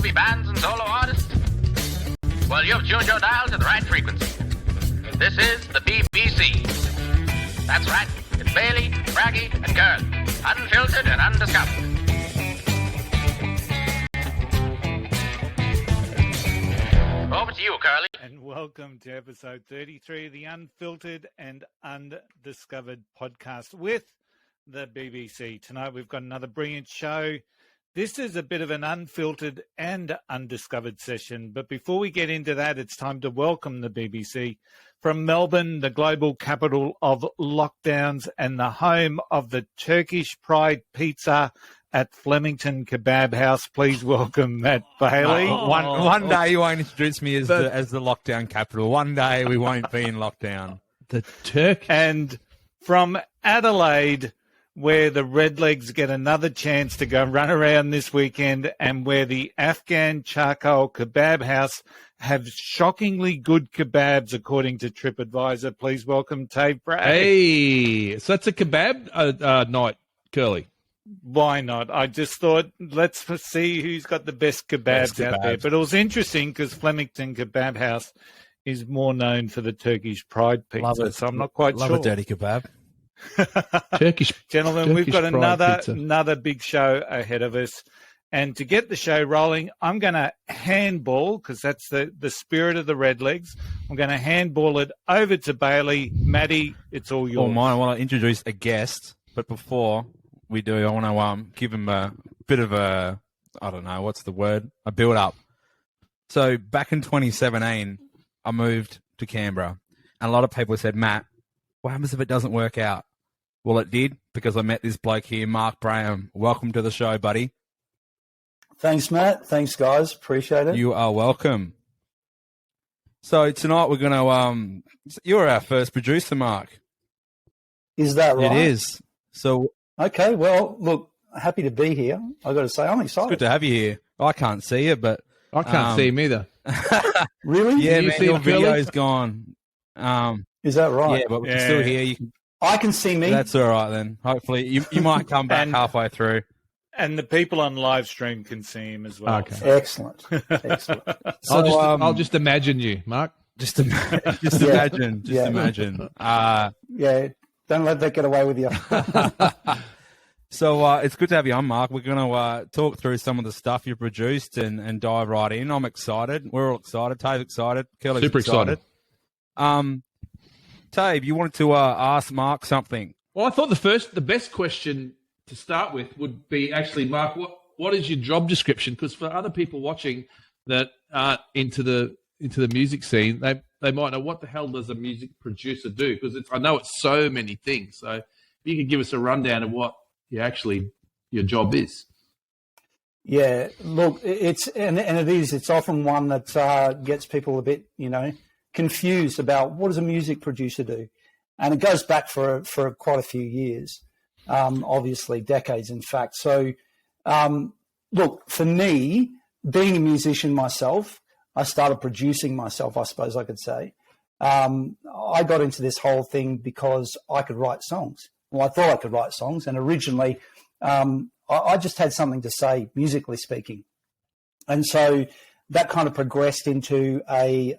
movie bands and solo artists? Well, you've tuned your dial to the right frequency. This is the BBC. That's right. It's Bailey, Braggy, and Curly. Unfiltered and undiscovered. Over to you, Curly. And welcome to episode 33 of the Unfiltered and Undiscovered podcast with the BBC. Tonight we've got another brilliant show. This is a bit of an unfiltered and undiscovered session. But before we get into that, it's time to welcome the BBC from Melbourne, the global capital of lockdowns and the home of the Turkish Pride Pizza at Flemington Kebab House. Please welcome Matt Bailey. One day you won't introduce me as the lockdown capital. One day we won't be in lockdown. The Turk. And from Adelaide, where the Redlegs get another chance to go run around this weekend, and where the Afghan Charcoal Kebab House have shockingly good kebabs, according to TripAdvisor. Please welcome Dave Bragg. Hey, so it's a kebab night, Curly. Why not? I just thought, let's see who's got the best kebabs out there. But it was interesting because Flemington Kebab House is more known for the Turkish Pride Pizza, so I'm not quite sure. Love a dirty kebab. Gentlemen, we've got Turkish another big show ahead of us. And to get the show rolling, I'm going to handball, because that's the spirit of the Redlegs. I'm going to handball it over to Bailey. Matty, it's all yours. Well, mine, I want to introduce a guest, but before we do, I want to give him a bit of a, I don't know, what's the word? A build-up. So back in 2017, I moved to Canberra, and a lot of people said, Matt, what happens if it doesn't work out? Well, it did, because I met this bloke here, Mark Braham. Welcome to the show, buddy. Thanks, Matt. Thanks, guys. Appreciate it. You are welcome. So tonight we're going to, you're our first producer, Mark. Is that right? It is. So okay, well, look, happy to be here. I've got to say, I'm excited. It's good to have you here. I can't see you, but I can't see him either. Really? Yeah, you man, see your him, Curly? video's gone. Is that right? Yeah, but we can still hear you. I can see me. That's all right then. Hopefully, you might come back halfway through. And the people on live stream can see him as well. Okay. Excellent. Excellent. So, I'll just imagine you, Mark. Just imagine. Imagine. yeah, don't let that get away with you. So it's good to have you on, Mark. We're going to talk through some of the stuff you produced and dive right in. I'm excited. We're all excited. Tave's excited. Kelly's Super excited. Tave, you wanted to ask Mark something. Well, I thought the best question to start with would be actually, Mark, what is your job description? Because for other people watching that aren't into the music scene, they might know, what the hell does a music producer do? Because I know it's so many things. So if you could give us a rundown of what your job is. Yeah, look, it's often one that gets people a bit, confused about what does a music producer do, and it goes back for quite a few years, obviously decades, in fact. So, look, for me, being a musician myself, I started producing myself, I suppose I could say. I got into this whole thing because I could write songs. Well, I thought I could write songs, and originally I just had something to say, musically speaking. And so that kind of progressed into a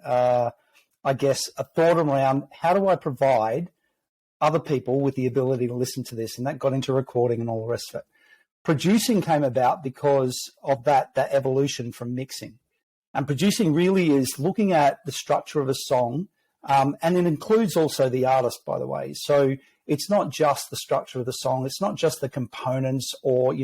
thought around how do I provide other people with the ability to listen to this, and that got into recording and all the rest of it. Producing came about because of that evolution from mixing. And producing really is looking at the structure of a song, and it includes also the artist, by the way. So it's not just the structure of the song. It's not just the components or,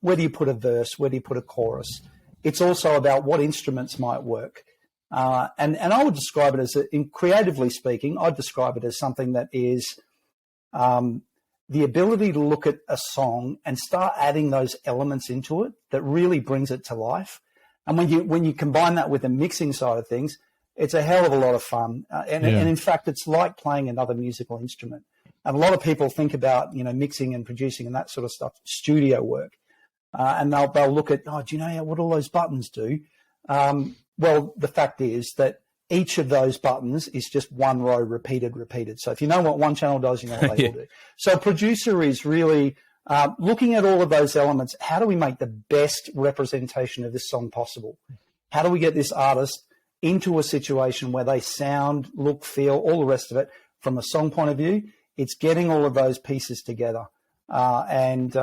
where do you put a verse, where do you put a chorus. It's also about what instruments might work. And I would describe it as, creatively speaking, I'd describe it as something that is the ability to look at a song and start adding those elements into it that really brings it to life. And when you combine that with the mixing side of things, it's a hell of a lot of fun. And in fact, it's like playing another musical instrument. And a lot of people think about, mixing and producing and that sort of stuff, studio work. And they'll look at, do you know what all those buttons do? Well, the fact is that each of those buttons is just one row repeated. So if you know what one channel does, you know what they all do. So a producer is really Looking at all of those elements, how do we make the best representation of this song possible? How do we get this artist into a situation where they sound, look, feel, all the rest of it from a song point of view? It's getting all of those pieces together. And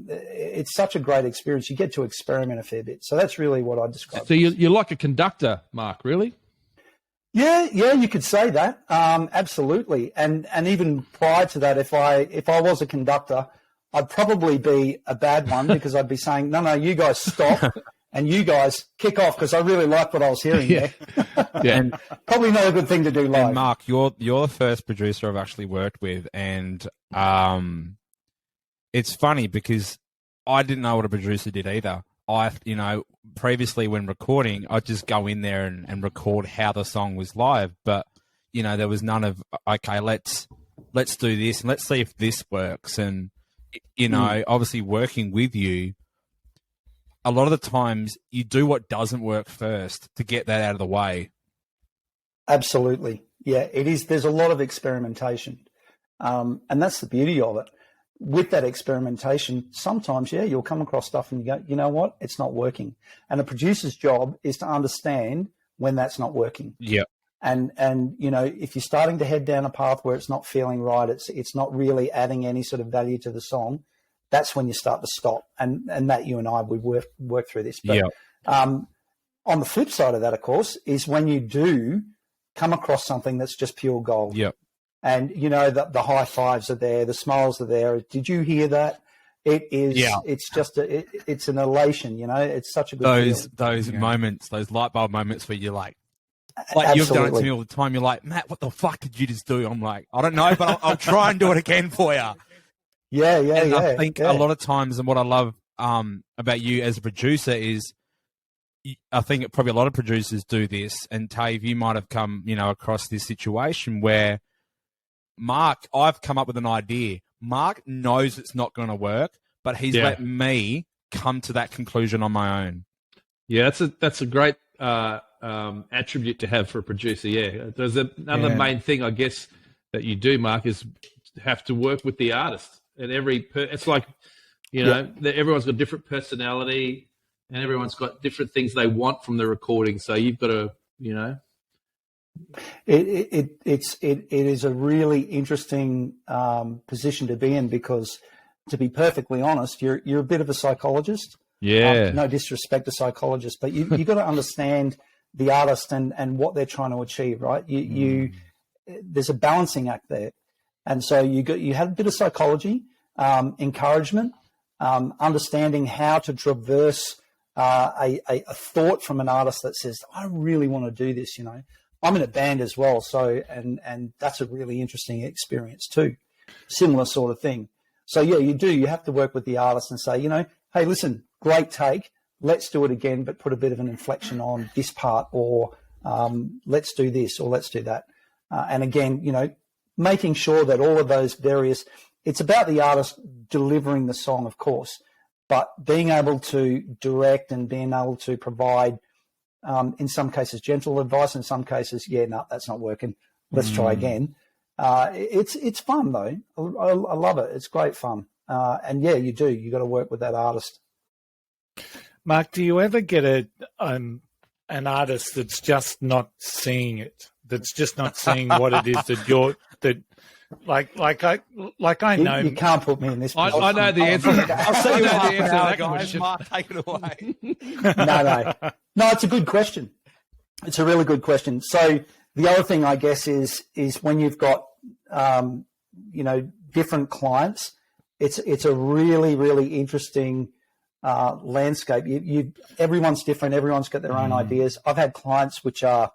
it's such a great experience. You get to experiment a fair bit. So that's really what I describe. So you're like a conductor, Mark, really? Yeah, you could say that. Absolutely. And even prior to that, if I was a conductor, I'd probably be a bad one because I'd be saying, no, you guys stop and you guys kick off because I really like what I was hearing there. Yeah. And, Probably not a good thing to do live. and Mark, you're the first producer I've actually worked with, and it's funny because I didn't know what a producer did either. Previously when recording, I'd just go in there and record how the song was live, but there was none of, okay, let's do this and let's see if this works. And obviously working with you, a lot of the times you do what doesn't work first to get that out of the way. Absolutely. Yeah, it is. There's a lot of experimentation. And that's the beauty of it. With that experimentation, sometimes, you'll come across stuff and you go, you know what, it's not working. And a producer's job is to understand when that's not working. Yeah. And if you're starting to head down a path where it's not feeling right, it's not really adding any sort of value to the song, that's when you start to stop. And that you and I, we've worked through this. But on the flip side of that, of course, is when you do come across something that's just pure gold. Yeah. And, the high fives are there, the smiles are there. Did you hear that? It is, it's just, it's an elation, it's such a good feeling. Those moments, those light bulb moments where you're like Absolutely. You've done it to me all the time. You're like, Matt, what the fuck did you just do? I'm like, I don't know, but I'll try and do it again for you. Yeah. I think a lot of times, and what I love about you as a producer is, I think probably a lot of producers do this, and Tave, you might have come, across this situation where Mark, I've come up with an idea. Mark knows it's not going to work, but he's let me come to that conclusion on my own. Yeah, that's a great attribute to have for a producer. Yeah, there's another main thing, I guess, that you do, Mark, is have to work with the artist. And it's like, everyone's got different personality, and everyone's got different things they want from the recording. So you've got to, It is a really interesting position to be in because, to be perfectly honest, you're a bit of a psychologist. Yeah. No disrespect to psychologists, but you got to understand the artist and what they're trying to achieve, right? There's a balancing act there, and so you have a bit of psychology, encouragement, understanding how to traverse a thought from an artist that says, I really want to do this, I'm in a band as well, so and that's a really interesting experience too. Similar sort of thing. So you have to work with the artist and say, hey, listen, great take, let's do it again, but put a bit of an inflection on this part, or let's do this, or let's do that. And again, making sure that all of those it's about the artist delivering the song, of course, but being able to direct and being able to provide, in some cases, gentle advice. In some cases, no, that's not working. Let's try again. It's fun though. I love it. It's great fun. And you do. You got to work with that artist. Mark, do you ever get an artist that's just not seeing it? That's just not seeing what it is that I know. You can't put me in this position. I know the answer. I'll see you I know the answer to that guys. question. Mark, take it away. No, it's a good question. It's a really good question. So the other thing, I guess, is when you've got, different clients, it's a really, really interesting landscape. Everyone's different. Everyone's got their own ideas. I've had clients which are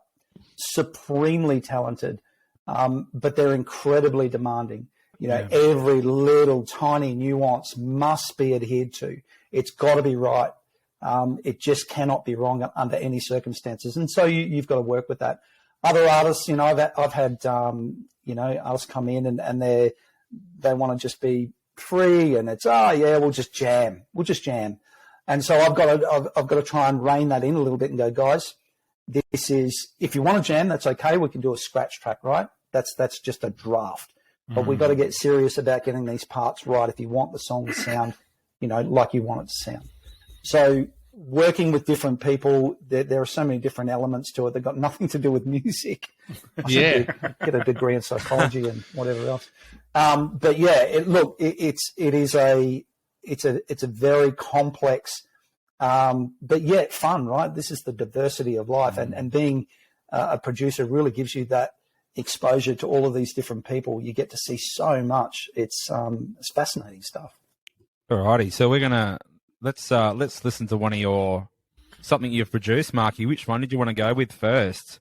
supremely talented, but they're incredibly demanding. Every little tiny nuance must be adhered to. It's got to be right. It just cannot be wrong under any circumstances. And so you've got to work with that. Other artists, I've had, artists come in and they want to just be free, and it's, we'll just jam. And so I've got to try and rein that in a little bit and go, guys, this is, if you want to jam, that's okay. We can do a scratch track, right? That's just a draft. but we've got to get serious about getting these parts right if you want the song to sound, like you want it to sound. So working with different people, there are so many different elements to it that got nothing to do with music. I should get a degree in psychology and whatever else. But yeah, it's a very complex, but yet fun, right? This is the diversity of life, and being a producer really gives you that exposure to all of these different people. You get to see so much. It's fascinating stuff. Alrighty, so we're gonna let's listen to something you've produced, Marky. Which one did you want to go with first?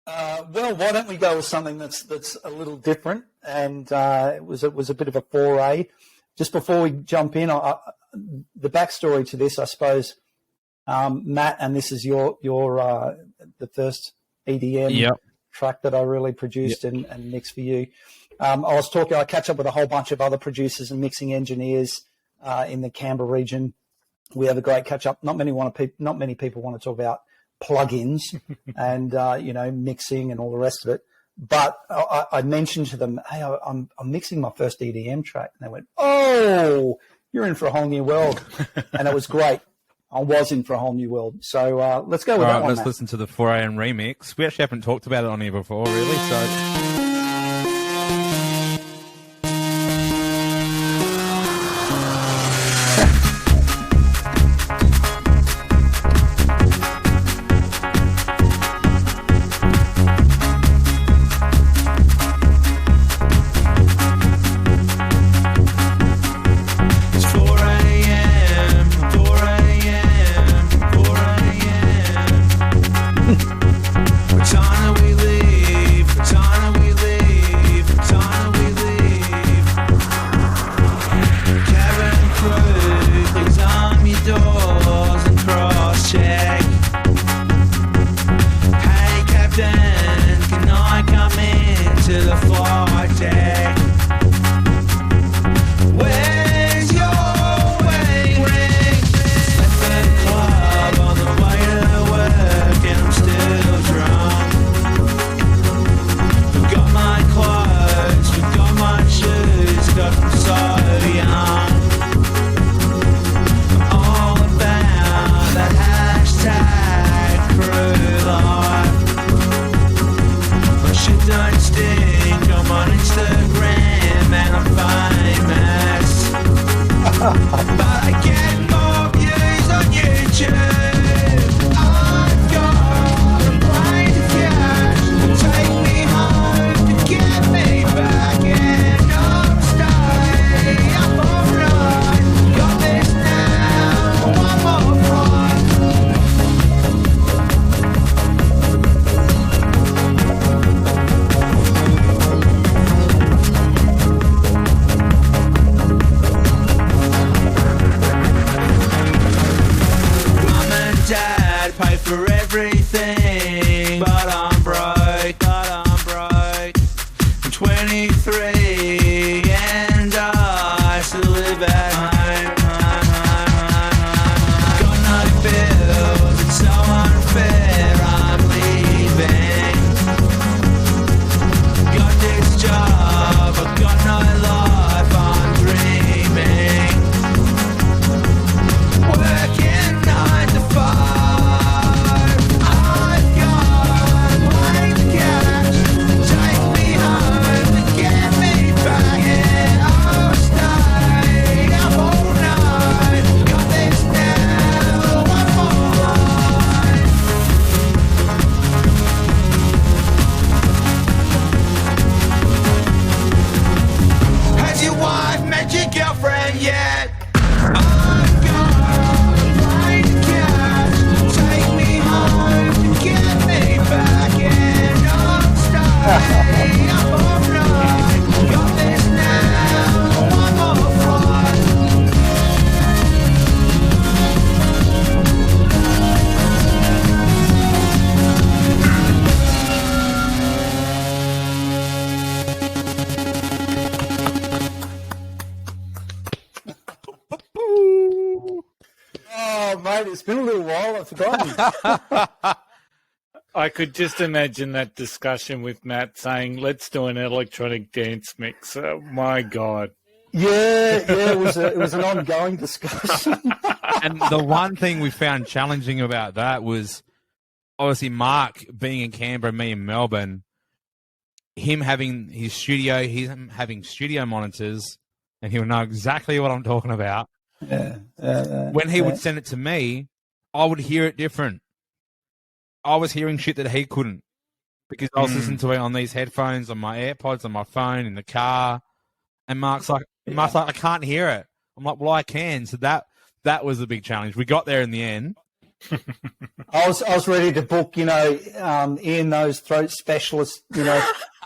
Well, why don't we go with something that's a little different? And it was a bit of a foray. Just before we jump in, the backstory to this, I suppose, Matt, and this is your the first EDM track that I really produced and mixed for you. I catch up with a whole bunch of other producers and mixing engineers in the Canberra region. We have a great catch up. Not many people want to talk about plugins and mixing and all the rest of it. But I mentioned to them, hey, I'm mixing my first EDM track, and they went, "Oh, you're in for a whole new world," and it was great. I was in for a whole new world. So let's go with that one. Let's listen to the 4 a.m. remix. We actually haven't talked about it on here before, really. So. It's been a little while. I've forgotten. I could just imagine that discussion with Matt saying, "Let's do an electronic dance mix." Oh, my God. Yeah, it was an ongoing discussion. And the one thing we found challenging about that was obviously Mark being in Canberra, me in Melbourne, him having his studio, him having studio monitors, and he'll know exactly what I'm talking about. When he would send it to me, I would hear it different. I was hearing shit that he couldn't because I was listening to it on these headphones, on my AirPods, on my phone, in the car. And Mark's like, I can't hear it. I'm like, well, I can. So that was a big challenge. We got there in the end. I was ready to book, Ian, those throat specialists,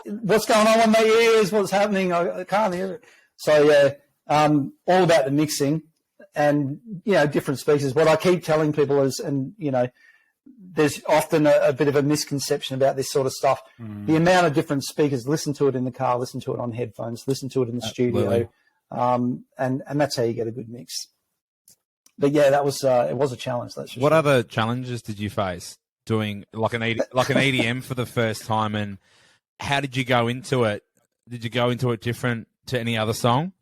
what's going on with my ears, what's happening, I can't hear it. So, all about the mixing and, different speakers. What I keep telling people is, there's often a bit of a misconception about this sort of stuff. The amount of different speakers, listen to it in the car, listen to it on headphones, listen to it in the studio, and that's how you get a good mix. But yeah, it was a challenge. That's for what sure. other challenges did you face doing like an EDM for the first time, and how did you go into it? Did you go into it different to any other song?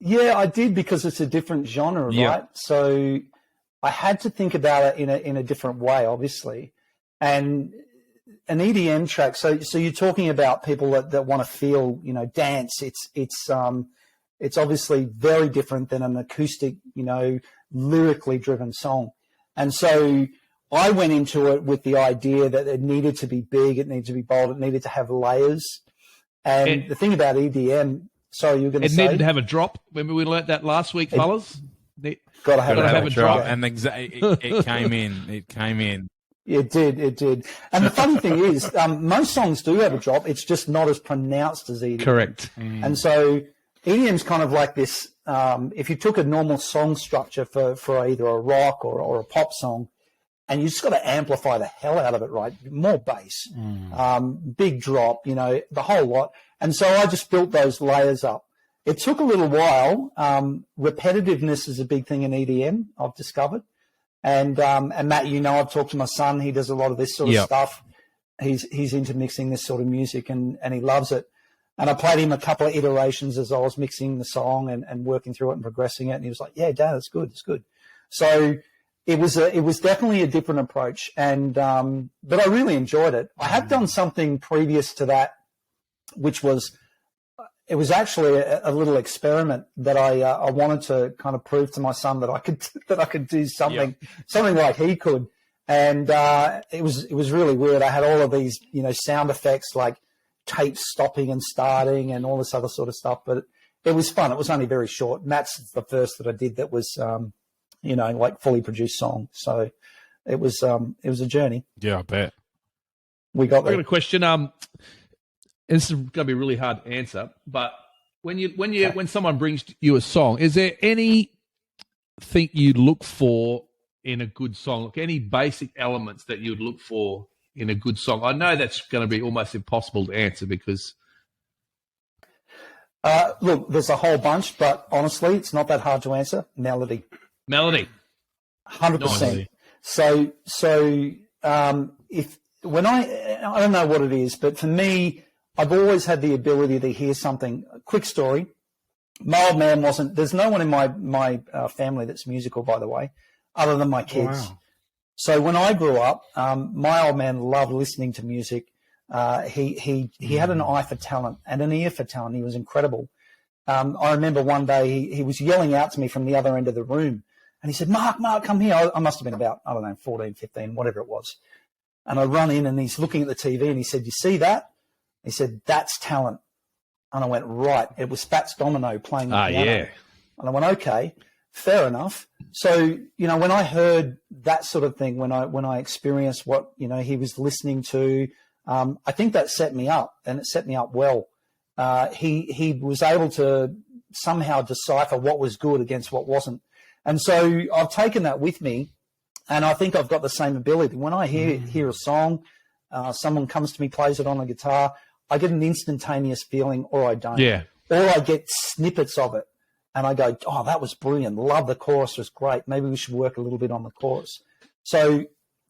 Yeah, I did, because it's a different genre, right? So I had to think about it in a different way, obviously. And an EDM track. So you're talking about people that want to feel, dance. It's obviously very different than an acoustic, lyrically driven song. And so I went into it with the idea that it needed to be big, it needed to be bold, it needed to have layers. And the thing about EDM, sorry, you were going to say? It needed to have a drop. Remember we learnt that last week, fellas? Got to have a drop. And it came in. It came in. It did. And the funny thing is, most songs do have a drop. It's just not as pronounced as EDM. Correct. And so EDM's kind of like this, if you took a normal song structure for either a rock or a pop song, and you just got to amplify the hell out of it, right? More bass, big drop, the whole lot. And so I just built those layers up. It took a little while. Repetitiveness is a big thing in EDM, I've discovered. And Matt, I've talked to my son. He does a lot of this sort of stuff. He's into mixing this sort of music, and he loves it. And I played him a couple of iterations as I was mixing the song and working through it and progressing it. And he was like, "Yeah, Dad, it's good. It's good." So it was definitely a different approach. And but I really enjoyed it. I have done something previous to that, which was. It was actually a little experiment that I wanted to kind of prove to my son that I could do something like he could, and it was really weird. I had all of these sound effects like tapes stopping and starting and all this other sort of stuff, but it was fun. It was only very short. Matt's the first that I did that was like fully produced song. So it was a journey. Yeah, I bet. We got there. I got a question. This is going to be really hard to answer, but when someone brings you a song, is there anything you look for in a good song? Like any basic elements that you would look for in a good song? I know that's going to be almost impossible to answer because. Look, there's a whole bunch, but honestly, it's not that hard to answer. Melody. 100%. So when I don't know what it is, but for me, I've always had the ability to hear something. A quick story. My old man wasn't. There's no one in my family that's musical, by the way, other than my kids. Wow. So when I grew up, my old man loved listening to music. He had an eye for talent and an ear for talent. He was incredible. I remember one day he was yelling out to me from the other end of the room, and he said, Mark, come here. I must have been about, 14, 15, whatever it was. And I run in, and he's looking at the TV, and he said, "You see that?" He said, "That's talent." And I went, right. It was Fats Domino playing the piano. Yeah. And I went, okay, fair enough. So, when I heard that sort of thing, when I experienced what, he was listening to, I think that set me up, and it set me up well. He was able to somehow decipher what was good against what wasn't. And so I've taken that with me, and I think I've got the same ability. When I hear a song, someone comes to me, plays it on a guitar, I get an instantaneous feeling, or I don't. Yeah. Or I get snippets of it, and I go, "Oh, that was brilliant. Love the chorus, was great. Maybe we should work a little bit on the chorus." So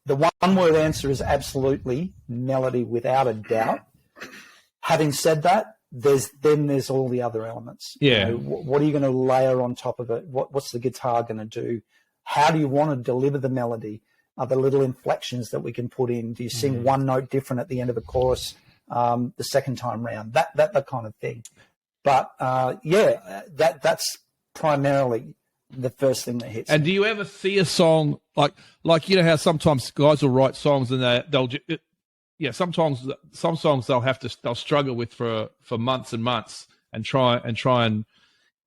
the one-word answer is absolutely melody, without a doubt. Having said that, there's all the other elements. Yeah. You know, what are you going to layer on top of it? What's the guitar going to do? How do you want to deliver the melody? Are there little inflections that we can put in? Do you sing one note different at the end of a chorus the second time round? That kind of thing. But that's primarily the first thing that hits. And me. do you ever see a song like you know how sometimes guys will write songs and some songs they'll struggle with for months and months and try and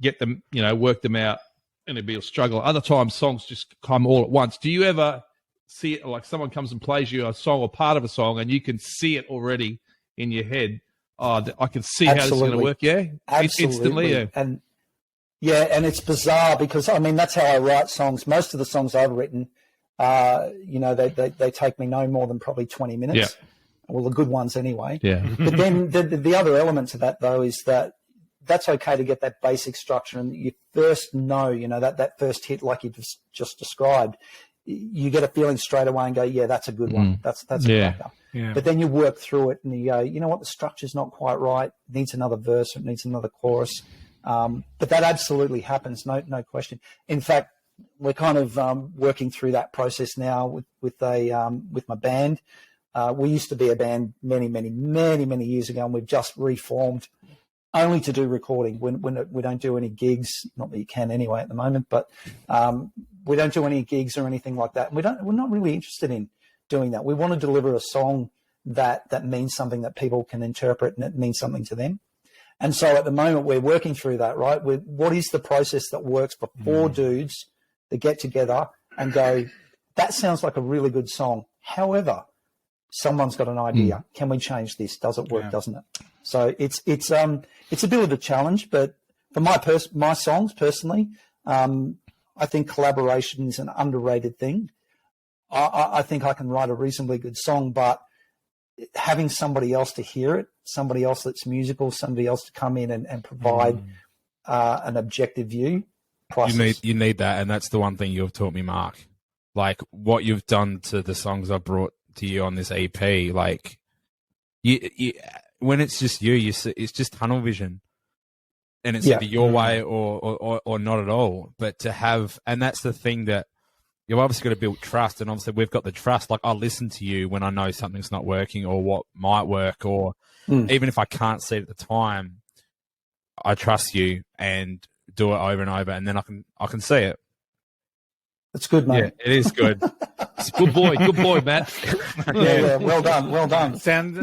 get them, you know, work them out, and it'll be a struggle. Other times songs just come all at once. Do you ever see it like someone comes and plays you a song or part of a song and you can see it already in your head? Oh, I can see how this is going to work. Yeah, absolutely. Instantly. Yeah. And it's bizarre because I mean that's how I write songs. Most of the songs I've written, they take me no more than probably 20 minutes. Yeah. Well, the good ones anyway. Yeah. But then the other element to that though is that that's okay to get that basic structure, and you first know, you know, that first hit like you just described, you get a feeling straight away and go, yeah, that's a good one. That's a cracker. Yeah. But then you work through it and you go, you know what, the structure's not quite right. It needs another verse. It needs another chorus. But that absolutely happens. No question. In fact, we're kind of working through that process now with my band. We used to be a band many years ago, and we've just reformed only to do recording. We don't do any gigs, not that you can anyway at the moment, but we don't do any gigs or anything like that. We're not really interested in doing that. We want to deliver a song that means something that people can interpret and it means something to them. And so at the moment we're working through that, right? What is the process that works for four dudes that get together and go, that sounds like a really good song. However, someone's got an idea. Can we change this? Does it work? Doesn't it? So it's a bit of a challenge, but for my songs personally, I think collaboration is an underrated thing. I think I can write a reasonably good song, but having somebody else to hear it, somebody else that's musical, somebody else to come in and provide an objective view. Priceless. You need that, and that's the one thing you've taught me, Mark. Like what you've done to the songs I brought to you on this EP, like you when it's just it's just tunnel vision, and it's either your way or not at all. But to have, and that's the thing that you've obviously got to build trust, and obviously we've got the trust. Like I listen to you when I know something's not working or what might work, or even if I can't see it at the time, I trust you and do it over and over, and then I can see it. That's good, mate. Yeah, it is good. Good boy, Matt. Yeah, well done. Look, Sounds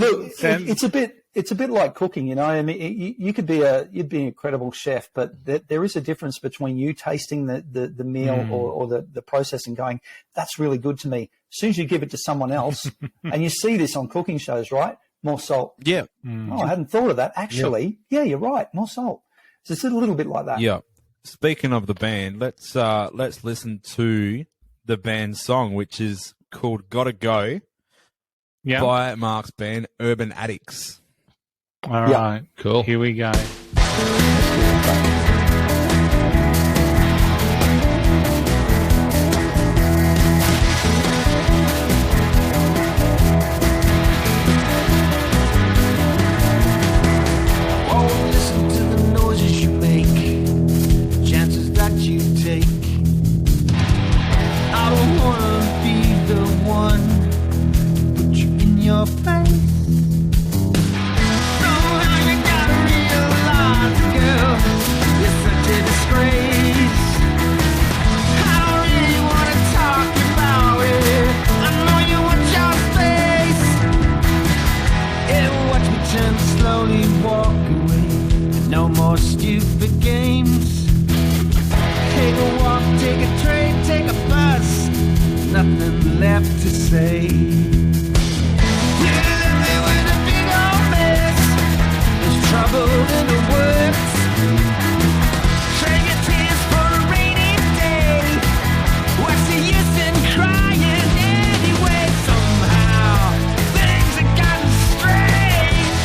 it's a bit like cooking, you know. I mean, you'd be an incredible chef, but there is a difference between you tasting the meal or the process and going, that's really good to me. As soon as you give it to someone else, and you see this on cooking shows, right? More salt. Yeah. Oh, I hadn't thought of that. Actually, yeah, you're right. More salt. So it's a little bit like that. Yeah. Speaking of the band, let's listen to the band's song, which is called "Gotta Go" by Mark's band, Urban Addicts. All right, cool. Here we go. Nothing left to say. Trouble in the works. Save your tears for a rainy day. What's the use in crying anyway? Somehow things have gotten strange.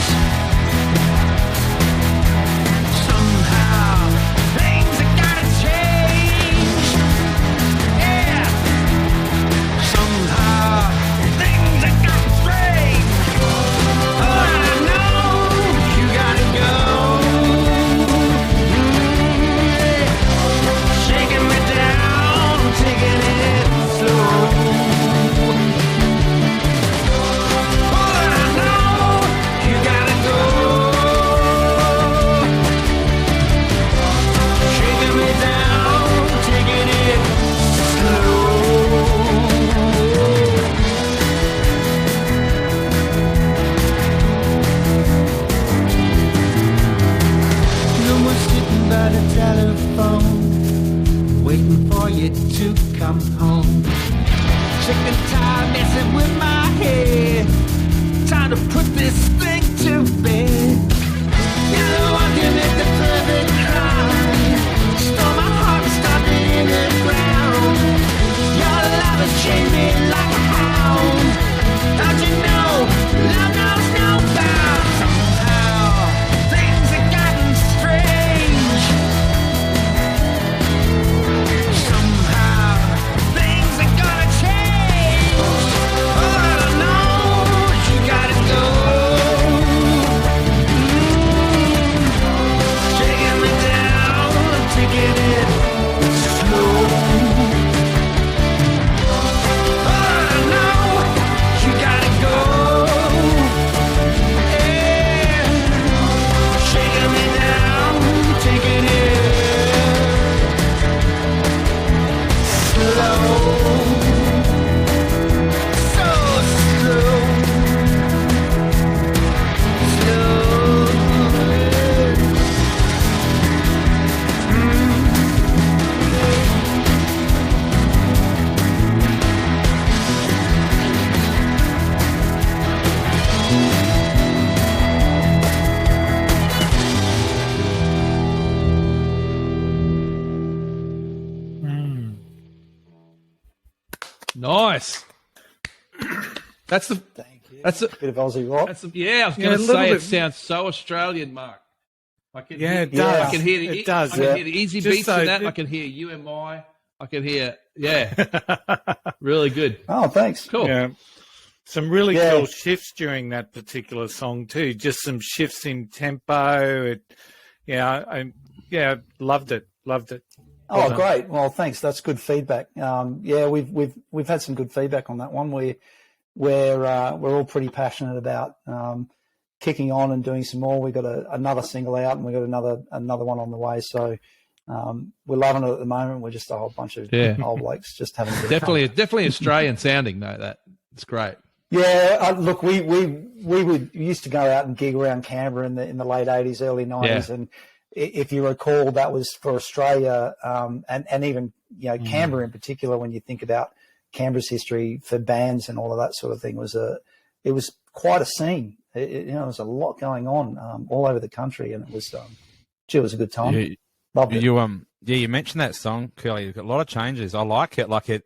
Somehow things have gotta change. Yeah. Somehow Nice. That's the. Thank you. That's a. Bit of Aussie rock. That's a, yeah. I was Yeah, going a to little say bit. it sounds so Australian, Mark. I can Yeah, hear, it does. I can hear the. It does. I can hear the easy Just beats so in that. it- I can hear UMI. I can hear. Yeah, really good. Oh, thanks. Cool. Yeah. Some really Yeah. cool shifts during that particular song too. Just some shifts in tempo. Loved it. Loved it. Oh, Well done. great. Well, thanks. That's good feedback. We've had some good feedback on that one. We're all pretty passionate about kicking on and doing some more. We've got another single out, and we've got another one on the way. So we're loving it at the moment. We're just a whole bunch of old blokes just having a bit of fun. Definitely Australian sounding. No, it's great. Yeah, look, we used to go out and gig around Canberra in the late '80s, early '90s, and if you recall, that was for Australia, and even Canberra in particular. When you think about Canberra's history for bands and all of that sort of thing, it was quite a scene. There was a lot going on all over the country, and it was it was a good time. You, Loved it. you mentioned that song, Curly. A lot of changes. I like it. Like it.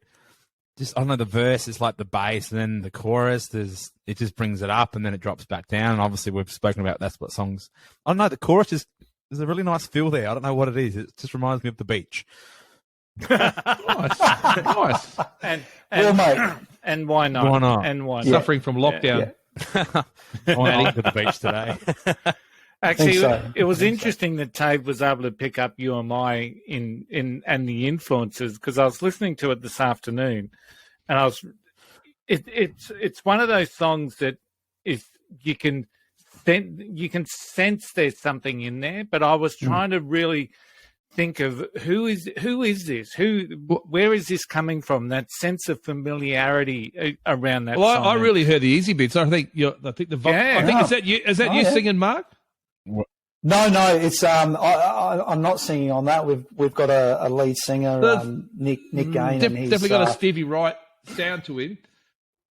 Just I don't know, the verse is like the bass, and then the chorus it just brings it up, and then it drops back down. And obviously, we've spoken about that's what songs. I don't know. The chorus there's a really nice feel there. I don't know what it is. It just reminds me of the beach. Nice. And Well, mate, and why not? Why not? And why not? Suffering from lockdown. I went to the beach today. Actually, so. it was interesting that Tave was able to pick up UMI in and the influences, because I was listening to it this afternoon, and it's one of those songs that is you can sense there's something in there, but I was trying to really think of who is this, where is this coming from? That sense of familiarity around that. Well, song. I really heard the easy bits. I think Yeah. is that you? Is that Oh, you yeah. singing, Mark? No, it's I'm not singing on that. We've got a lead singer, Nick Gain, and he's Definitely got a Stevie Wright sound to him.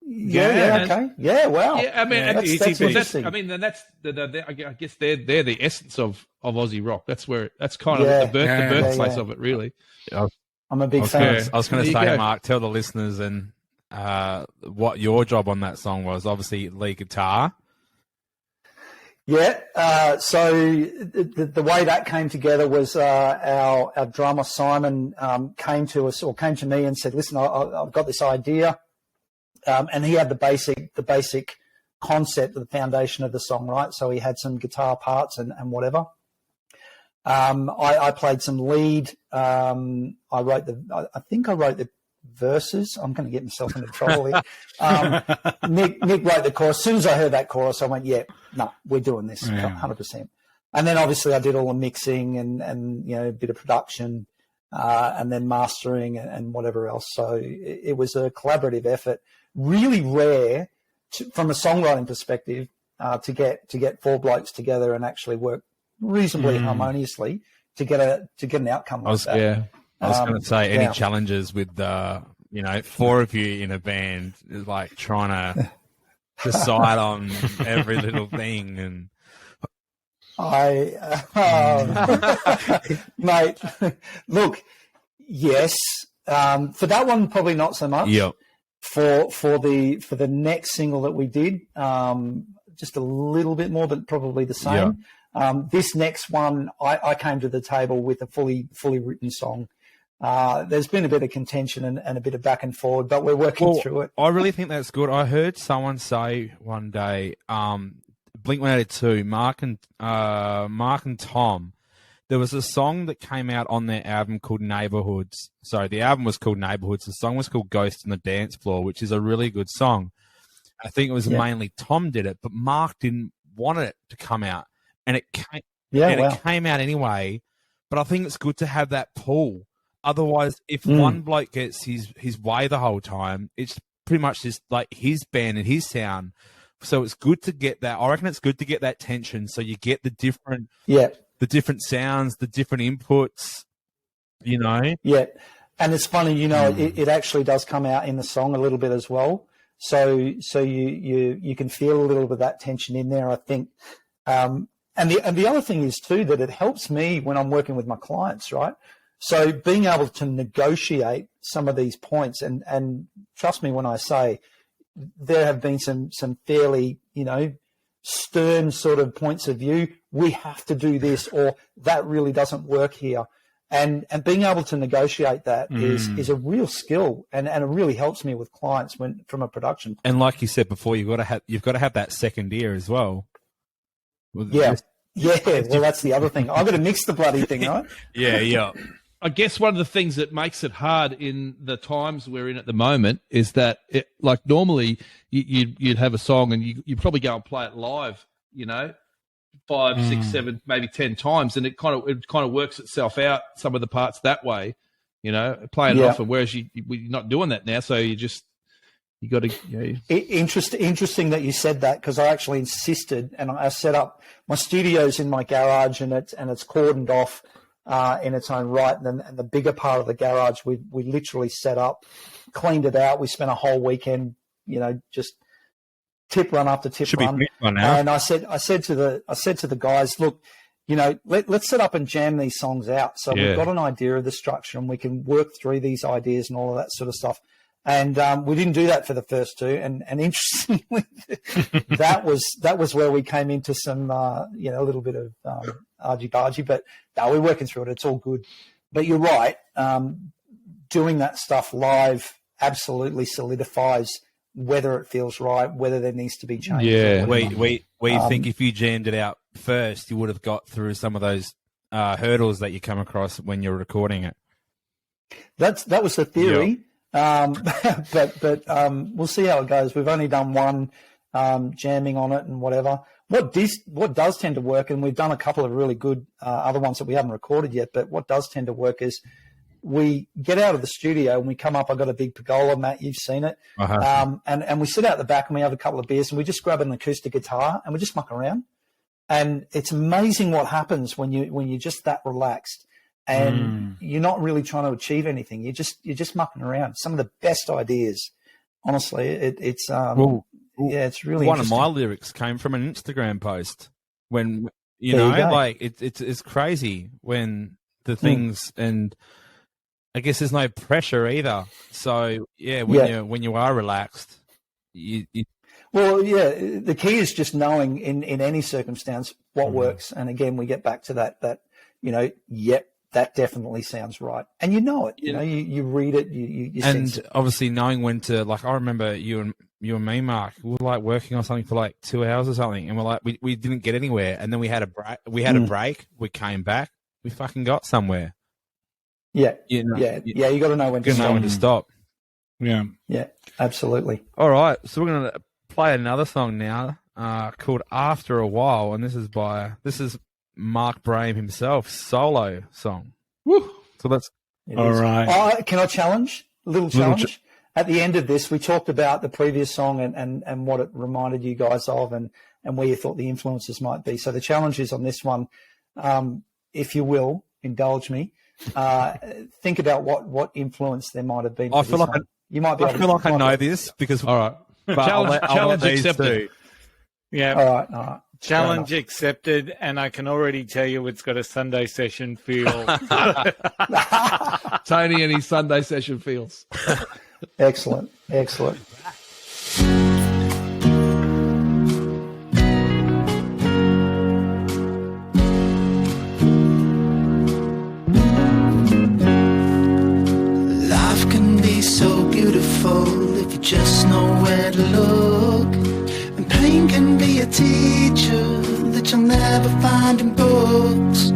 okay, yeah, wow, Yeah, I mean, Yeah, that's easy beats. interesting. I mean, then that's I guess they're the essence of Aussie rock. That's kind of Yeah. the Yeah. birthplace Yeah. of it, really. I'm a big fan. I was going to There you say, go. Mark, tell the listeners and what your job on that song was. Obviously, lead guitar. Yeah. So the way that came together was our drummer Simon came to us, or came to me and said, "Listen, I've got this idea," and he had the basic concept of the foundation of the song, right? So he had some guitar parts and whatever. I played some lead. I think I wrote the verses. I'm going to get myself into trouble here. Nick wrote the chorus. As soon as I heard that chorus, I went, "Yeah, no, we're doing this 100%." And then obviously I did all the mixing and a bit of production, and then mastering and whatever else. So it was a collaborative effort. Really rare from a songwriting perspective to get four blokes together and actually work reasonably harmoniously to get an outcome like that. Yeah. I was going to say, any yeah. challenges with, four of you in a band, is like trying to decide on every little thing. And Mate, look, yes, for that one, probably not so much. yep. For the next single that we did, just a little bit more, but probably the same. This next one, I came to the table with a fully written song. There's been a bit of contention and a bit of back and forward, but we're working through it. I really think that's good. I heard someone say one day, Blink-182, Mark and Tom, there was a song that came out on their album called Neighborhoods. Sorry, the album was called Neighborhoods. The song was called Ghost on the Dance Floor, which is a really good song. I think it was mainly Tom did it, but Mark didn't want it to come out. And it came, it came out anyway. But I think it's good to have that pull. Otherwise, if one bloke gets his way the whole time, it's pretty much just like his band and his sound. So it's good to get that. I reckon it's good to get that tension, so you get the different sounds, the different inputs. Yeah, and it's funny, it actually does come out in the song a little bit as well. So you can feel a little bit of that tension in there, I think. And the other thing is too that it helps me when I'm working with my clients, right? So being able to negotiate some of these points, and trust me when I say there have been some fairly, stern sort of points of view. We have to do this, or that really doesn't work here. And being able to negotiate that is a real skill, and it really helps me with clients from a production. And like you said before, you've got to have that second ear as well. Yeah. Well, that's the other thing. I've got to mix the bloody thing, right? Yeah. I guess one of the things that makes it hard in the times we're in at the moment is that, like normally you'd have a song and you'd probably go and play it live, 5, 6, 7, maybe 10 times, and it kind of works itself out, some of the parts that way, playing it often. Whereas you're not doing that now, so you got to. Interesting that you said that, because I actually insisted, and I set up my studio's in my garage, and it's cordoned off in its own right, and the bigger part of the garage we literally set up, cleaned it out. We spent a whole weekend, just tip run after tip run. And I said to the guys, look, let's set up and jam these songs out. So we've got an idea of the structure, and we can work through these ideas and all of that sort of stuff. And we didn't do that for the first two. And interestingly, that was where we came into some, a little bit of argy-bargy. But no, we're working through it. It's all good. But you're right. Doing that stuff live absolutely solidifies whether it feels right, whether there needs to be change. Yeah, we think if you jammed it out first, you would have got through some of those hurdles that you come across when you're recording it. That was the theory. Yep. But we'll see how it goes. We've only done one jamming on it and whatever. What does tend to work, and we've done a couple of really good other ones that we haven't recorded yet, but what does tend to work is we get out of the studio and we come up. I've got a big pergola, Matt, you've seen it. Uh-huh. And we sit out the back and we have a couple of beers and we just grab an acoustic guitar and we just muck around. And it's amazing what happens when you're just that relaxed and you're not really trying to achieve anything. You're just mucking around. Some of the best ideas, honestly, it's really one of my lyrics came from an Instagram post when it's crazy when the things and I guess there's no pressure either. So when you are relaxed, the key is just knowing in any circumstance what works. And again, we get back to that that definitely sounds right. And you know it, you read it, you sense it. Obviously knowing when to, like, I remember you and me, Mark, we were like working on something for like 2 hours or something. And we're like, we didn't get anywhere. And then we had a break. We came back. We fucking got somewhere. Yeah. You got to know when to stop. Yeah. Yeah, absolutely. All right. So we're going to play another song now called After a While. And this is Mark Braham himself, solo song. Woo. So that's all right. Can I challenge? A little challenge? At the end of this, we talked about the previous song and what it reminded you guys of and where you thought the influences might be. So the challenge is on this one, if you will, indulge me. Think about what influence there might have been. I feel like I know this because all right. Challenge accepted. Yeah. All right. Challenge accepted, and I can already tell you it's got a Sunday session feel. Tony and his Sunday session feels. Excellent. Life can be so beautiful if you just know where to look. And pain can be a teacher that you'll never find in books.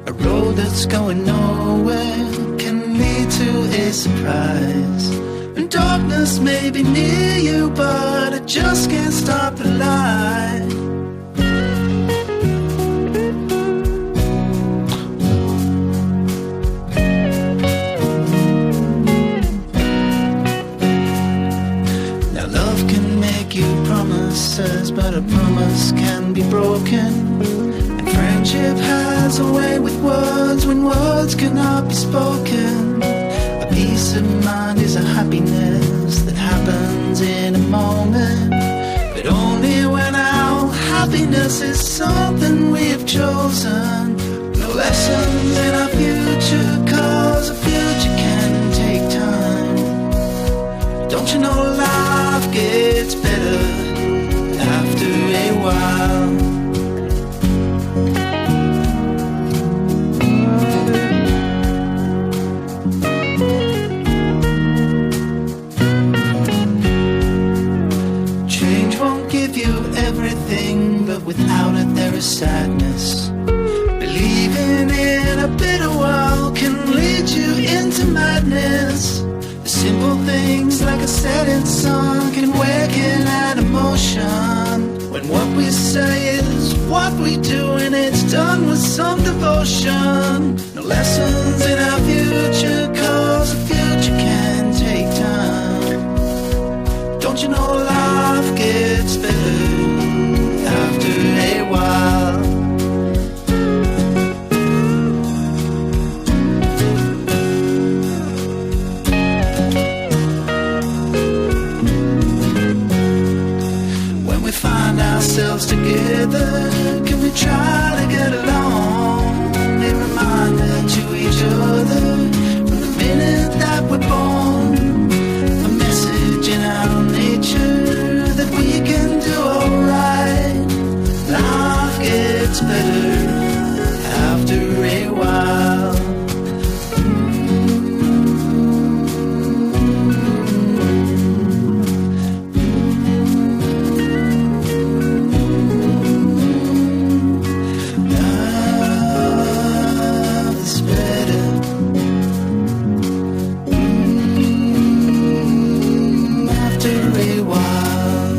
A road that's going nowhere can lead to a surprise. And darkness may be near you, but it just can't stop the light. Now love can make you promises, but a promise can be broken. And friendship has a way with words when words cannot be spoken. A peace of mind is a happiness that happens in a moment, but only when our happiness is something we've chosen. The lessons in our future come Don't you know life gets better after a while? Change won't give you everything, but without it there is sadness. Believing in a better world can lead you into madness. The simple things like a setting sun can awaken an emotion. When what we say is what we do and it's done with some devotion. No lessons in our future, cause the future can take time. Don't you know life gets better after a while? When we find ourselves together, can we try to get along? A reminder to each other from the minute that we're born. A message in our nature that we can do alright. Life gets better after a while. Love is better after a while.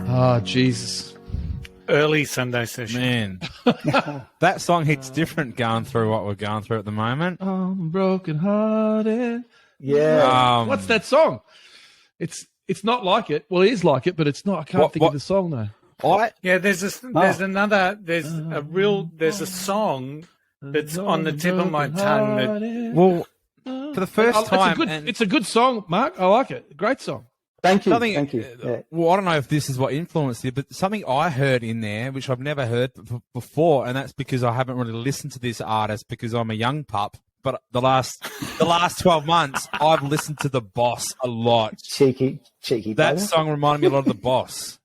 Oh, Jesus. Early Sunday session. Man, that song hits different going through what we're going through at the moment. I'm broken hearted. Yeah. What's that song? It's not like it. Well, it is like it, but it's not. I can't think of the song though. Yeah, there's a song that's on the tip of my tongue that Well, for the first time, it's a good song, Mark. I like it. Great song. Thank you. Something- Thank you. Yeah. well, I don't know if this is what influenced you, but something I heard in there, which I've never heard before, and that's because I haven't really listened to this artist because I'm a young pup. But the last 12 months, I've listened to The Boss a lot. Cheeky. That baby. song reminded me a lot of The Boss.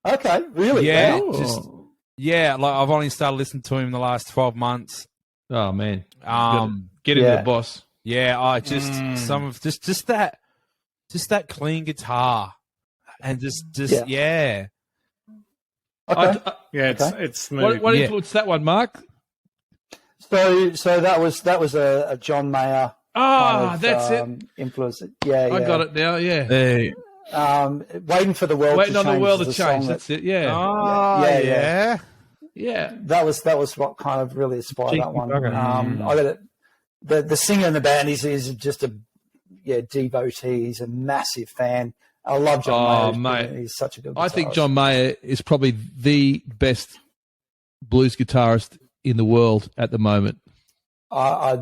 Okay, really? Yeah, Wow. like I've only started listening to him the last 12 months. Oh man, get Yeah. into the boss. Yeah, I just some of just that clean guitar and just yeah. Okay. yeah, Okay. it's smooth. What Yeah. influenced that one, Mark? So that was a John Mayer kind of, that's it. influence. Yeah, I got it now. Yeah, Hey. Waiting for the world waiting to on change. the world is to a song change. that- That's it. Yeah, Oh, Yeah, yeah. yeah. That was what kind of really inspired Cheeky that one. bugger. I got it. The singer in the band is just a devotee. He's a massive fan. I love John Mayer. Mate. He's such a good. I think guitarist. John Mayer is probably the best blues guitarist in the world at the moment. I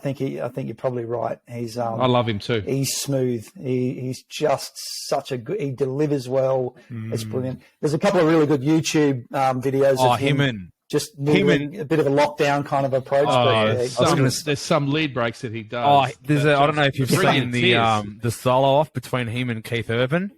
think you're probably right. He's I love him too. He's smooth. He's just such a good. He delivers well. It's brilliant. There's a couple of really good YouTube videos Oh, of him and just moving a bit of a lockdown kind of approach. There's some lead breaks that he does. oh, there's I don't know if you've Brilliant. seen the solo off between him and Keith Urban.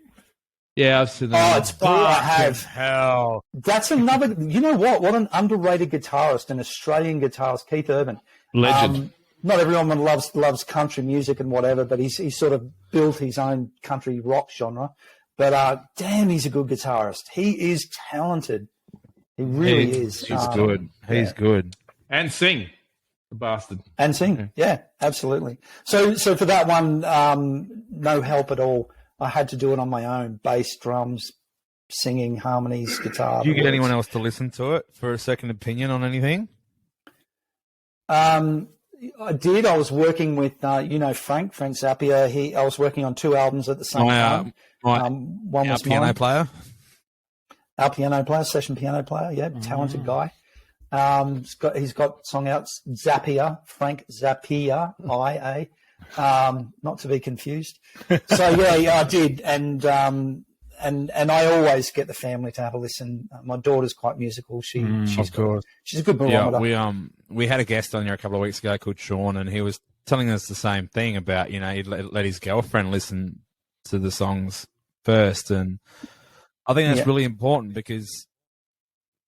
Yeah, I've seen that. Oh, it's brilliant. I have. Hell. That's another. You know what? What an underrated guitarist, an Australian guitarist, Keith Urban. Legend. Not everyone loves country music and whatever, but he's sort of built his own country rock genre. But damn, he's a good guitarist. He is talented. He really is. He's good. He's good. And sing, the bastard. And sing. Yeah, absolutely. So for that one, no help at all. I had to do it on my own. Bass, drums, singing, harmonies, guitar. Did you the get works. anyone else to listen to it for a second opinion on anything? I did. I was working with, Frank Zappia. I was working on 2 albums at the same time. One Our was piano mine. player. Our piano player, session piano player. Yeah, talented guy. He's got song out, Zappia, Frank Zappia, IA. Not to be confused. So yeah, I did, and I always get the family to have a listen. My daughter's quite musical. She's a good barometer. Yeah, we had a guest on here a couple of weeks ago called Sean, and he was telling us the same thing about, he'd let his girlfriend listen to the songs first. And I think that's really important because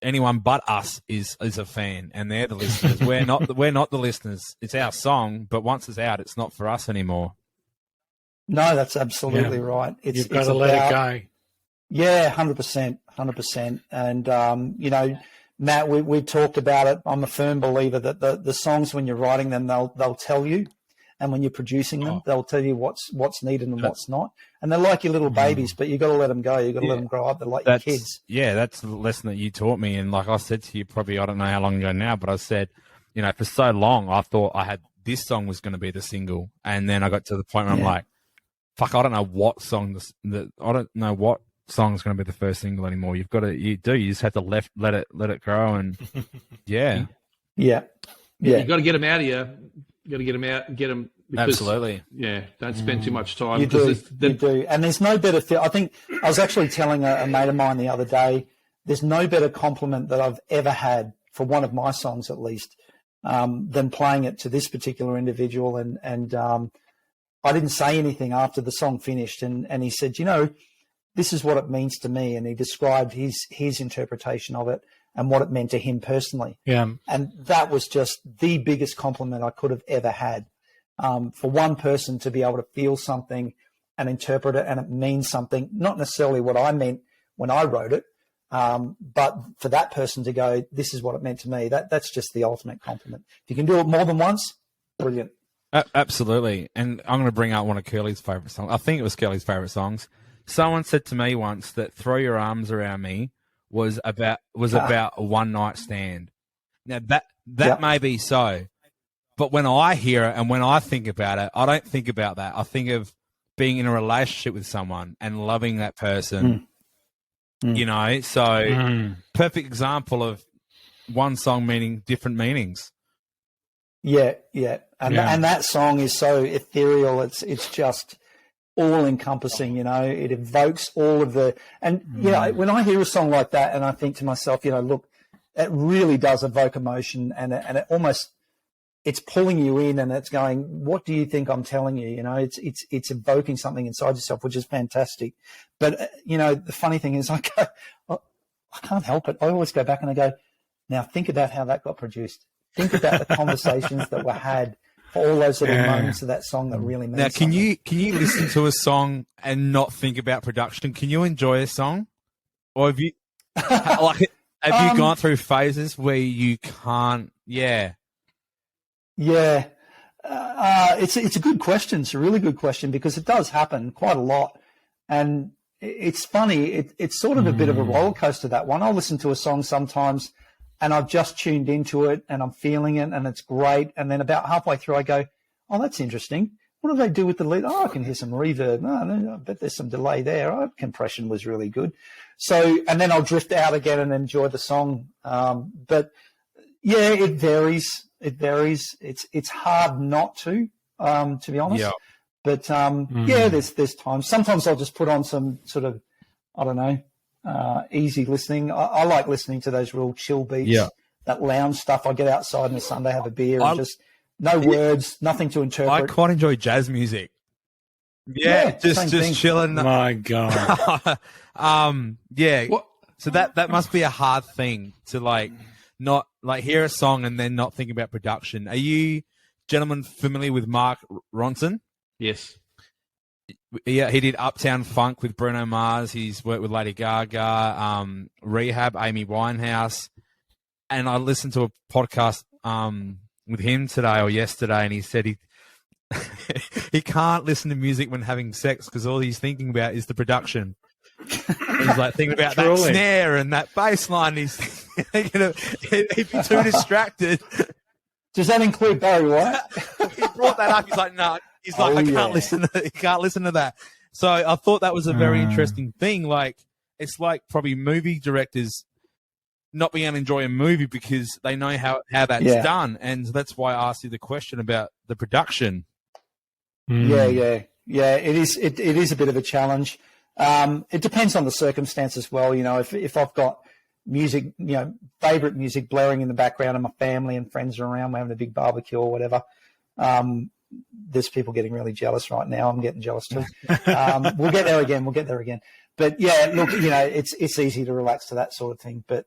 anyone but us is a fan, and they're the listeners. We're not the listeners. It's our song, but once it's out, it's not for us anymore. No, that's absolutely right. You've got to let it go. Yeah, 100%. And, Matt, we talked about it. I'm a firm believer that the songs, when you're writing them, they'll tell you. And when you're producing them, they'll tell you what's needed and what's not. And they're like your little babies, but you've got to let them go. You've got to let them grow up. They're like your kids. Yeah, that's the lesson that you taught me. And like I said to you, probably, I don't know how long ago now, but I said, for so long, I thought I had this song was going to be the single. And then I got to the point where I'm like, fuck, I don't know what song I don't know what song's going to be the first single anymore. You just have to let it grow. And yeah. You got to get them out of you. You got to get them out and get them. Because, absolutely. Yeah. Don't spend too much time. You do. And there's no better I think I was actually telling a mate of mine the other day, there's no better compliment that I've ever had for one of my songs, at least, than playing it to this particular individual. And I didn't say anything after the song finished. And he said, this is what it means to me. And he described his interpretation of it and what it meant to him personally. Yeah. And that was just the biggest compliment I could have ever had. For one person to be able to feel something and interpret it, and it means something, not necessarily what I meant when I wrote it, but for that person to go, this is what it meant to me, that's just the ultimate compliment. If you can do it more than once, brilliant. Absolutely. And I'm going to bring out one of Curly's favourite songs. I think it was Curly's favourite songs. Someone said to me once that Throw Your Arms Around Me was about a one-night stand. Now, that may be so, but when I hear it and when I think about it, I don't think about that. I think of being in a relationship with someone and loving that person, so perfect example of one song meaning different meanings. Yeah. And that song is so ethereal. It's just all encompassing, it evokes all of when I hear a song like that and I think to myself, look, it really does evoke emotion, and it almost, it's pulling you in, and it's going, what do you think I'm telling you? It's evoking something inside yourself, which is fantastic. But, the funny thing is I can't help it. I always go back and I go, now think about how that got produced. Think about the conversations that were had for all those little moments of that song that really means something. Now, can you listen to a song and not think about production? Can you enjoy a song? Or have you have you gone through phases where you can't? Yeah. Yeah. It's a good question. It's a really good question, because it does happen quite a lot. And it's funny. It's sort of a bit of a roller coaster, that one. I'll listen to a song sometimes and I've just tuned into it and I'm feeling it and it's great. And then about halfway through I go, oh, that's interesting. What do they do with the lead? Oh, I can hear some reverb. No, I bet there's some delay there. Oh, compression was really good. So, and then I'll drift out again and enjoy the song. But yeah, it varies. It varies. It's hard not to be honest. Yeah. But there's times. Sometimes I'll just put on some sort of, I don't know, easy listening. I like listening to those real chill beats, that lounge stuff. I get outside on a Sunday, have a beer, and just no words, nothing to interpret. I quite enjoy jazz music. Yeah, just chilling. My God. Yeah. What? So that must be a hard thing to not hear a song and then not think about production. Are you gentlemen familiar with Mark Ronson? Yes. Yeah, he did Uptown Funk with Bruno Mars. He's worked with Lady Gaga, Rehab, Amy Winehouse. And I listened to a podcast with him today or yesterday, and he said he can't listen to music when having sex because all he's thinking about is the production. He's thinking about that snare and that bass line. He's thinking he'd be too distracted. Does that include Barry White? He brought that up. He's like, no. He's like, I can't listen. He can't listen to that. So I thought that was a very interesting thing. It's like probably movie directors not being able to enjoy a movie because they know how that's done, and that's why I asked you the question about the production. Yeah. It is. It is a bit of a challenge. It depends on the circumstance as well. If I've got music, favorite music blaring in the background, and my family and friends are around, we're having a big barbecue or whatever. there's people getting really jealous right now. I'm getting jealous too. We'll get there again. But yeah, look, it's easy to relax to that sort of thing. But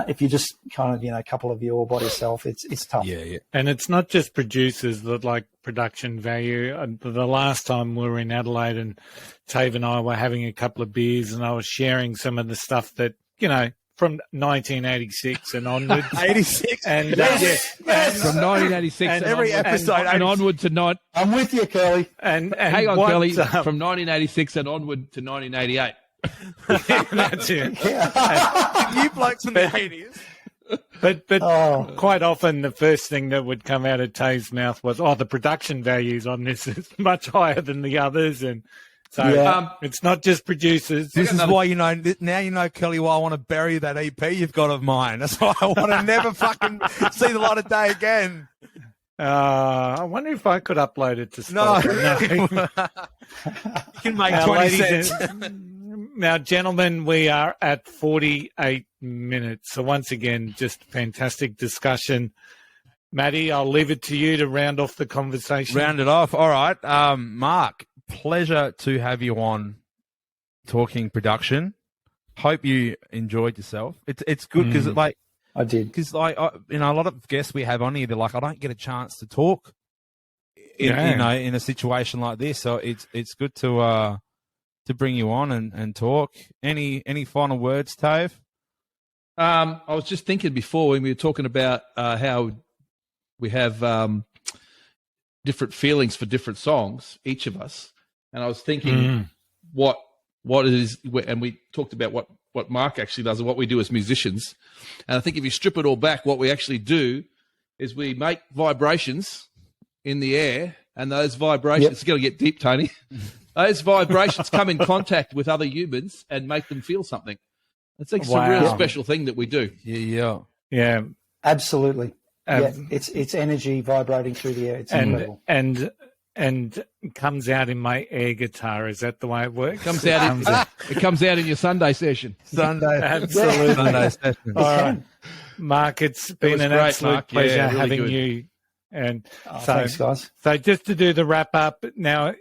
if you just kind of, a couple of you all by yourself, it's tough. Yeah. And it's not just producers that like production value. The last time we were in Adelaide and Tave and I were having a couple of beers and I was sharing some of the stuff that, from 1986 and onwards. 86? And Yes. From 1986 and every episode and onward to night. I'm with you, Curly. And Hang on, what, Kelly. From 1986 and onward to 1988. that's it. You blokes in the 80s. But Oh. quite often the first thing that would come out of Tave's mouth was, the production values on this is much higher than the others. And so Yeah. it's not just producers. This is why, now Kelly, why I want to bury that EP you've got of mine. That's why I want to never fucking see the light of day again. I wonder if I could upload it to Spotify. No. You can make Now, 20 ladies cents. Now, gentlemen, we are at 48 minutes. So once again, just fantastic discussion. Matty, I'll leave it to you to round off the conversation. Round it off. All right. Mark, pleasure to have you on talking production. Hope you enjoyed yourself. It's good because I did. because a lot of guests we have on here, they're like, I don't get a chance to talk in a situation like this. So it's good to bring you on and talk. Any final words, Tave? I was just thinking before when we were talking about how we have different feelings for different songs, each of us. And I was thinking what it is, and we talked about what Mark actually does and what we do as musicians. And I think if you strip it all back, what we actually do is we make vibrations in the air, and those vibrations, It's going to get deep, Tony. Those vibrations come in contact with other humans and make them feel something. It's like a real special thing that we do. Yeah. Absolutely. It's energy vibrating through the air. It's incredible. And comes out in my air guitar. Is that the way it works? It comes out in your Sunday session. Absolutely. Sunday session. All right. Mark, it's been an great, absolute Mark. Yeah, pleasure really having good. you. And Thanks, guys. So just to do the wrap up now,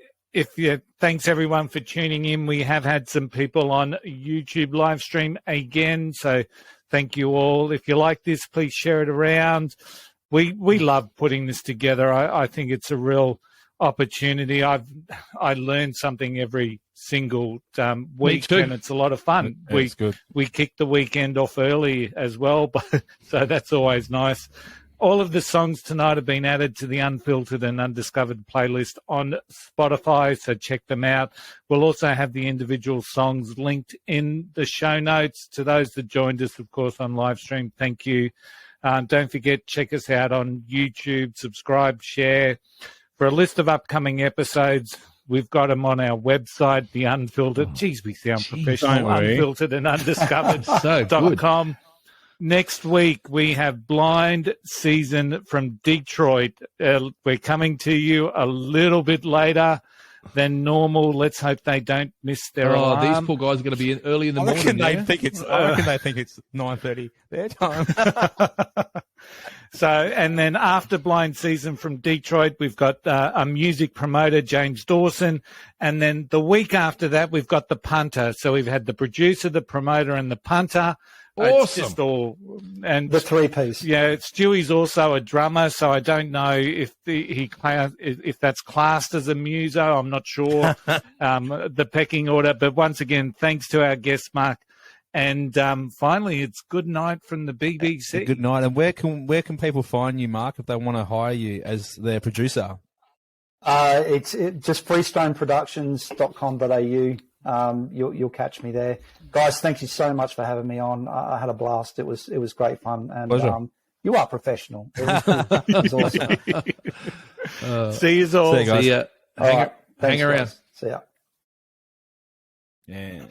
thanks everyone for tuning in. We have had some people on YouTube live stream again, so thank you all. If you like this, please share it around. We love putting this together. I think it's a real opportunity. I learn something every single week, and it's a lot of fun. It's good. We kick the weekend off early as well, so that's always nice. All of the songs tonight have been added to the Unfiltered and Undiscovered playlist on Spotify, so check them out. We'll also have the individual songs linked in the show notes. To those that joined us, of course, on live stream, thank you. Don't forget, check us out on YouTube, subscribe, share. For a list of upcoming episodes, we've got them on our website, The Unfiltered. Geez, we sound professional. don't worry. Unfiltered and Undiscovered. So good. .com. Next week, we have Blind Season from Detroit. We're coming to you a little bit later than normal. Let's hope they don't miss their alarm. These poor guys are going to be in early in the I morning. reckon yeah? they think it's 9:30 their time. So, and then after Blind Season from Detroit, we've got a music promoter, James Dawson. And then the week after that, we've got the punter. So we've had the producer, the promoter, and the punter. Awesome. It's just all, and The three-piece. yeah, Stewie's also a drummer, so I don't know if if that's classed as a muso. I'm not sure the pecking order. But once again, thanks to our guest Mark, and finally, it's good night from the BBC. Good night. And where can people find you, Mark, if they want to hire you as their producer? It's just freestoneproductions.com.au. You'll catch me there, guys. Thank you so much for having me on. I had a blast. It was great fun, and you are professional. It was good. It was awesome. See you all. See you guys. See ya. All right. Thanks, hang around. guys. See ya. Yeah.